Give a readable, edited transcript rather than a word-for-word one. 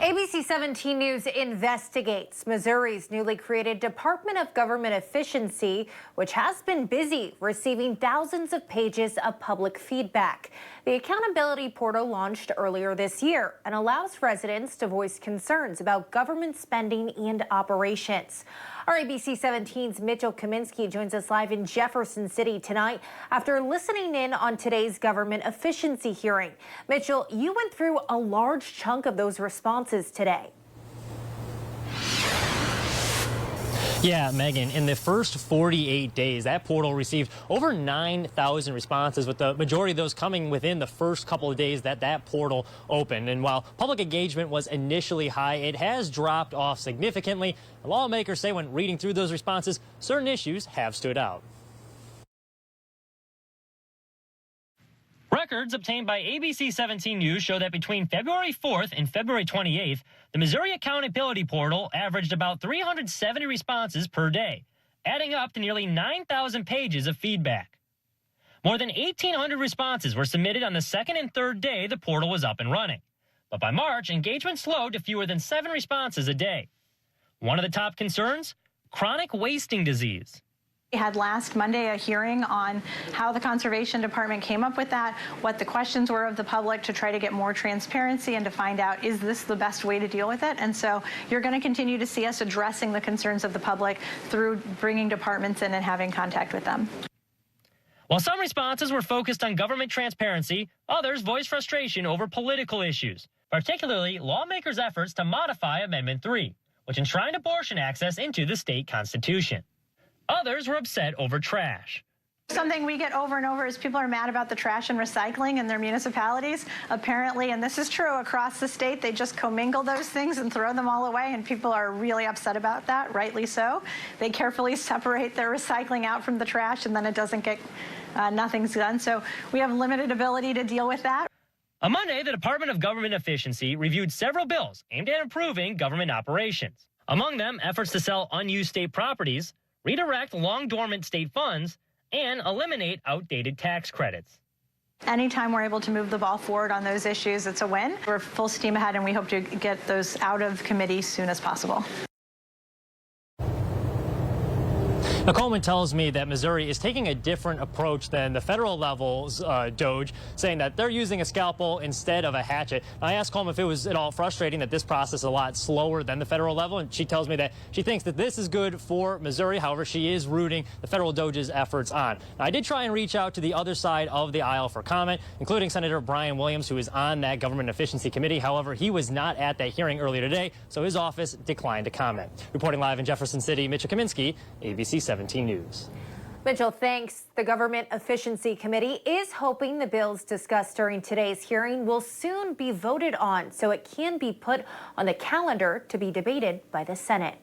ABC 17 News investigates Missouri's newly created Department of Government Efficiency, which has been busy receiving thousands of pages of public feedback. The accountability portal launched earlier this year and allows residents to voice concerns about government spending and operations. Our ABC 17's Mitchell Kaminsky joins us live in Jefferson City tonight after listening in on today's government efficiency hearing. Mitchell, you went through a large chunk of those responses today. Yeah, Megan, in the first 48 days, that portal received over 9,000 responses, with the majority of those coming within the first couple of days that portal opened. And while public engagement was initially high, it has dropped off significantly. Lawmakers say when reading through those responses, certain issues have stood out. Records obtained by ABC 17 News show that between February 4th and February 28th, the Missouri Accountability Portal averaged about 370 responses per day, adding up to nearly 9,000 pages of feedback. More than 1,800 responses were submitted on the second and third day the portal was up and running. But by March, engagement slowed to fewer than 7 responses a day. One of the top concerns? Chronic wasting disease. We had last Monday a hearing on how the Conservation Department came up with that, what the questions were of the public to try to get more transparency and to find out, is this the best way to deal with it? And so you're going to continue to see us addressing the concerns of the public through bringing departments in and having contact with them. While some responses were focused on government transparency, others voiced frustration over political issues, particularly lawmakers' efforts to modify Amendment 3, which enshrined abortion access into the state constitution. Others were upset over trash. Something we get over and over is people are mad about the trash and recycling in their municipalities. Apparently, and this is true across the state, they just commingle those things and throw them all away, and people are really upset about that, rightly so. They carefully separate their recycling out from the trash, and then it doesn't get, nothing's done. So we have limited ability to deal with that. On Monday, the Department of Government Efficiency reviewed several bills aimed at improving government operations. Among them, efforts to sell unused state properties, redirect long-dormant state funds, and eliminate outdated tax credits. Anytime we're able to move the ball forward on those issues, it's a win. We're full steam ahead, and we hope to get those out of committee as soon as possible. Now, Coleman tells me that Missouri is taking a different approach than the federal level's DOGE, saying that they're using a scalpel instead of a hatchet. I asked Coleman if it was at all frustrating that this process is a lot slower than the federal level, and she tells me that she thinks that this is good for Missouri. However, she is rooting the federal DOGE's efforts on. Now, I did try and reach out to the other side of the aisle for comment, including Senator Brian Williams, who is on that Government Efficiency Committee. However, he was not at that hearing earlier today, so his office declined to comment. Reporting live in Jefferson City, Mitchell Kaminsky, ABC 17 News. Mitchell, thanks. The Government Efficiency Committee is hoping the bills discussed during today's hearing will soon be voted on so it can be put on the calendar to be debated by the Senate.